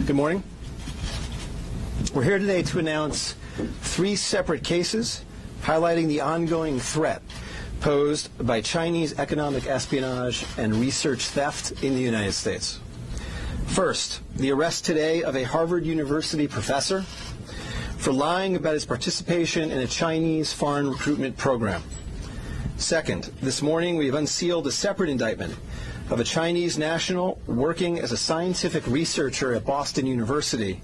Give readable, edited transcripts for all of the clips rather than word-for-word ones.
Good morning. We're here today to announce 3 separate cases highlighting the ongoing threat posed by Chinese economic espionage and research theft in the United States. First, the arrest today of a Harvard University professor for lying about his participation in a Chinese foreign recruitment program. Second, this morning we have unsealed a separate indictment of a Chinese national working as a scientific researcher at Boston University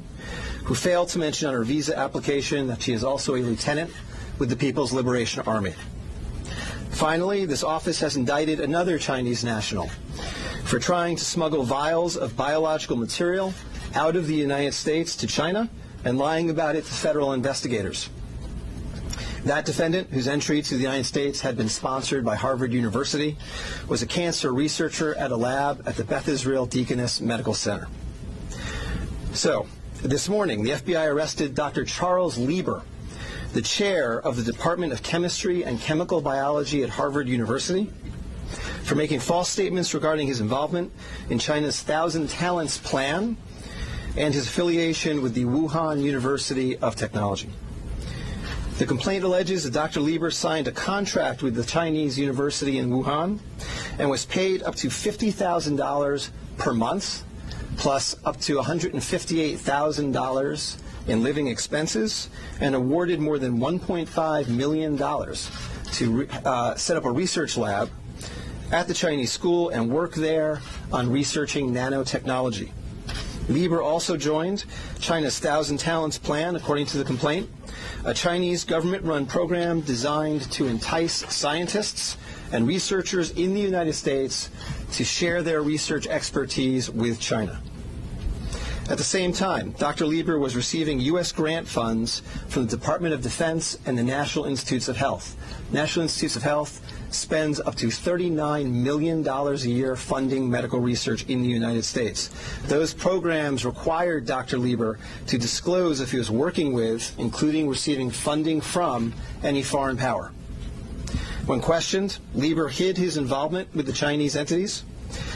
who failed to mention on her visa application that she is also a lieutenant with the People's Liberation Army. Finally, this office has indicted another Chinese national for trying to smuggle vials of biological material out of the United States to China and lying about it to federal investigators. That defendant, whose entry to the United States had been sponsored by Harvard University, was a cancer researcher at a lab at the Beth Israel Deaconess Medical Center. So, this morning, the FBI arrested Dr. Charles Lieber, the chair of the Department of Chemistry and Chemical Biology at Harvard University, for making false statements regarding his involvement in China's Thousand Talents Plan and his affiliation with the Wuhan University of Technology. The complaint alleges that Dr. Lieber signed a contract with the Chinese university in Wuhan and was paid up to $50,000 per month, plus up to $158,000 in living expenses, and awarded more than $1.5 million to set up a research lab at the Chinese school and work there on researching nanotechnology. Lieber also joined China's Thousand Talents Plan, according to the complaint, a Chinese government-run program designed to entice scientists and researchers in the United States to share their research expertise with China. At the same time, Dr. Lieber was receiving U.S. grant funds from the Department of Defense and the National Institutes of Health. National Institutes of Health spends up to $39 million a year funding medical research in the United States. Those programs required Dr. Lieber to disclose if he was working with, including receiving funding from, any foreign power. When questioned, Lieber hid his involvement with the Chinese entities,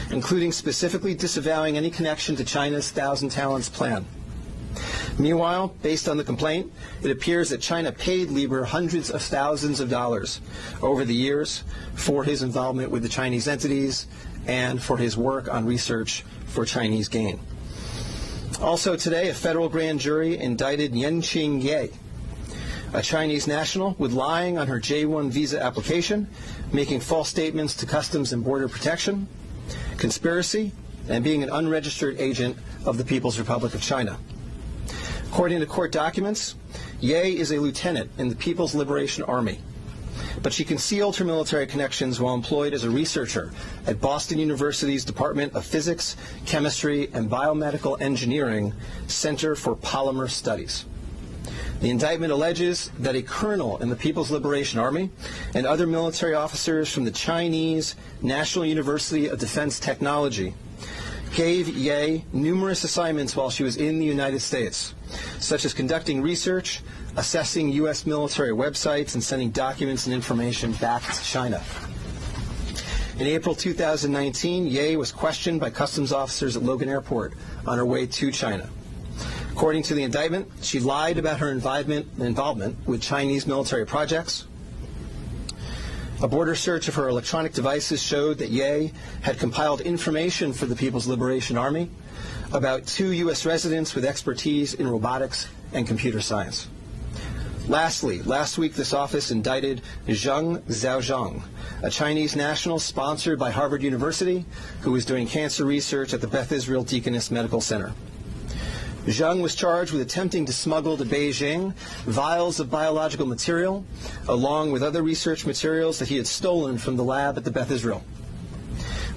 including specifically disavowing any connection to China's Thousand Talents Plan. Meanwhile, based on the complaint, it appears that China paid Lieber hundreds of thousands of dollars over the years for his involvement with the Chinese entities and for his work on research for Chinese gain. Also today, a federal grand jury indicted Yanqing Ye, a Chinese national, with lying on her J-1 visa application, making false statements to Customs and Border Protection, conspiracy, and being an unregistered agent of the People's Republic of China. According to court documents, Ye is a lieutenant in the People's Liberation Army, but she concealed her military connections while employed as a researcher at Boston University's Department of Physics, Chemistry, and Biomedical Engineering Center for Polymer Studies. The indictment alleges that a colonel in the People's Liberation Army and other military officers from the Chinese National University of Defense Technology gave Ye numerous assignments while she was in the United States, such as conducting research, assessing U.S. military websites, and sending documents and information back to China. In April 2019, Ye was questioned by customs officers at Logan Airport on her way to China. According to the indictment, she lied about her involvement with Chinese military projects. A border search of her electronic devices showed that Ye had compiled information for the People's Liberation Army about 2 U.S. residents with expertise in robotics and computer science. Lastly, last week this office indicted Zheng Xiaozhang, a Chinese national sponsored by Harvard University who was doing cancer research at the Beth Israel Deaconess Medical Center. Zheng was charged with attempting to smuggle to Beijing vials of biological material, along with other research materials that he had stolen from the lab at the Beth Israel,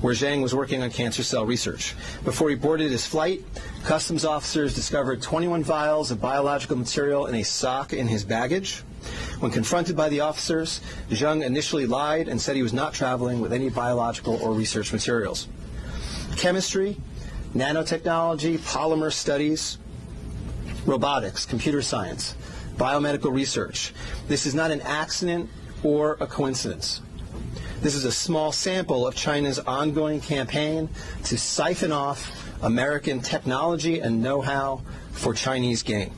where Zheng was working on cancer cell research. Before he boarded his flight, customs officers discovered 21 vials of biological material in a sock in his baggage. When confronted by the officers, Zheng initially lied and said he was not traveling with any biological or research materials. Chemistry, nanotechnology, polymer studies, robotics, computer science, biomedical research. This is not an accident or a coincidence. This is a small sample of China's ongoing campaign to siphon off American technology and know-how for Chinese gain.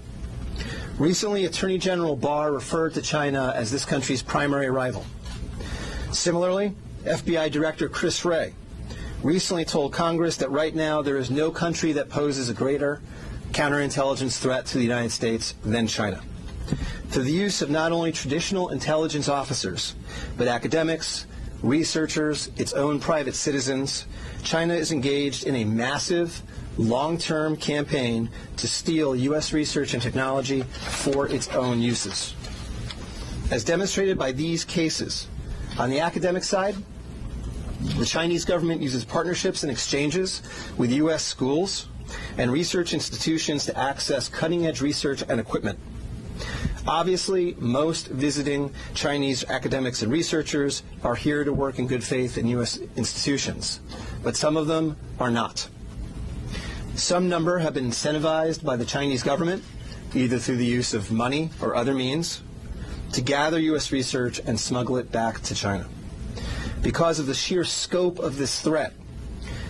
Recently, Attorney General Barr referred to China as this country's primary rival. Similarly, FBI Director Chris Wray recently told Congress that right now there is no country that poses a greater counterintelligence threat to the United States than China. Through the use of not only traditional intelligence officers, but academics, researchers, its own private citizens, China is engaged in a massive, long-term campaign to steal U.S. research and technology for its own uses. As demonstrated by these cases, on the academic side, the Chinese government uses partnerships and exchanges with U.S. schools and research institutions to access cutting-edge research and equipment. Obviously, most visiting Chinese academics and researchers are here to work in good faith in U.S. institutions, but some of them are not. Some number have been incentivized by the Chinese government, either through the use of money or other means, to gather U.S. research and smuggle it back to China. Because of the sheer scope of this threat,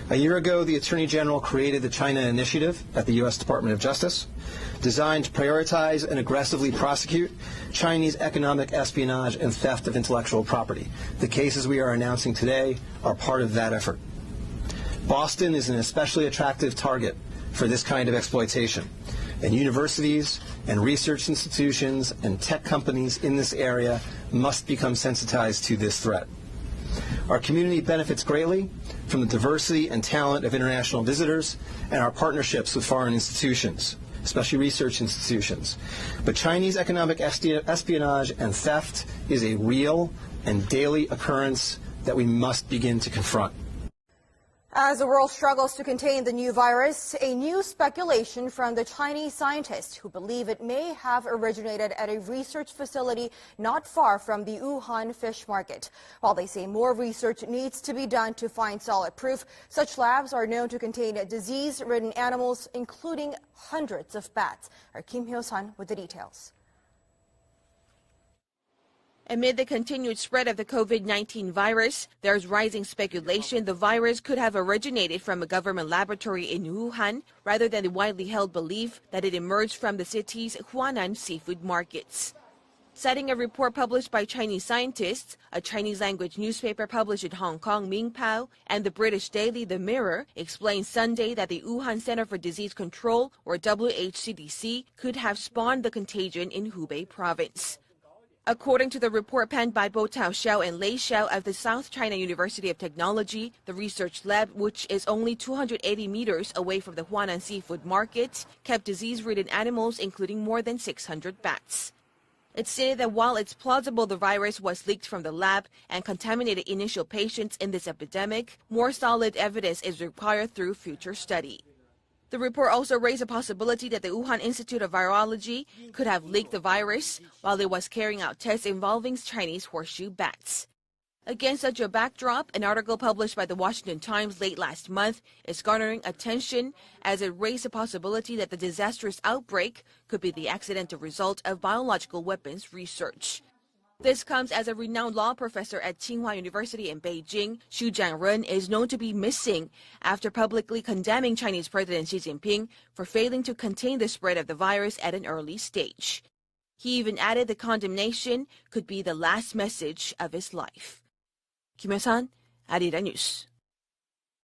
a year ago, the Attorney General created the China Initiative at the U.S. Department of Justice, designed to prioritize and aggressively prosecute Chinese economic espionage and theft of intellectual property. The cases we are announcing today are part of that effort. Boston is an especially attractive target for this kind of exploitation, and universities and research institutions and tech companies in this area must become sensitized to this threat. Our community benefits greatly from the diversity and talent of international visitors and our partnerships with foreign institutions, especially research institutions. But Chinese economic espionage and theft is a real and daily occurrence that we must begin to confront. As the world struggles to contain the new virus, a new speculation from the Chinese scientists who believe it may have originated at a research facility not far from the Wuhan fish market. While they say more research needs to be done to find solid proof, such labs are known to contain disease-ridden animals, including hundreds of bats. Our Kim Hyo-sun with the details. Amid the continued spread of the COVID-19 virus, there's rising speculation the virus could have originated from a government laboratory in Wuhan, rather than the widely held belief that it emerged from the city's Huanan seafood markets. Citing a report published by Chinese scientists, a Chinese-language newspaper published in Hong Kong, Mingpao, and the British daily The Mirror explained Sunday that the Wuhan Center for Disease Control, or WHCDC, could have spawned the contagion in Hubei province. According to the report penned by Bo Tao-xiao and Lei Xiao of the South China University of Technology, the research lab, which is only 280 meters away from the Huanan seafood market, kept disease-ridden animals, including more than 600 bats. It stated that while it's plausible the virus was leaked from the lab and contaminated initial patients in this epidemic, more solid evidence is required through future study. The report also raised a possibility that the Wuhan Institute of Virology could have leaked the virus while it was carrying out tests involving Chinese horseshoe bats. Against such a backdrop, an article published by the Washington Times late last month is garnering attention as it raised the possibility that the disastrous outbreak could be the accidental result of biological weapons research. This comes as a renowned law professor at Tsinghua University in Beijing, Xu Jianren, is known to be missing after publicly condemning Chinese President Xi Jinping for failing to contain the spread of the virus at an early stage. He even added the condemnation could be the last message of his life. Kim Hyo-sun, Arirang News.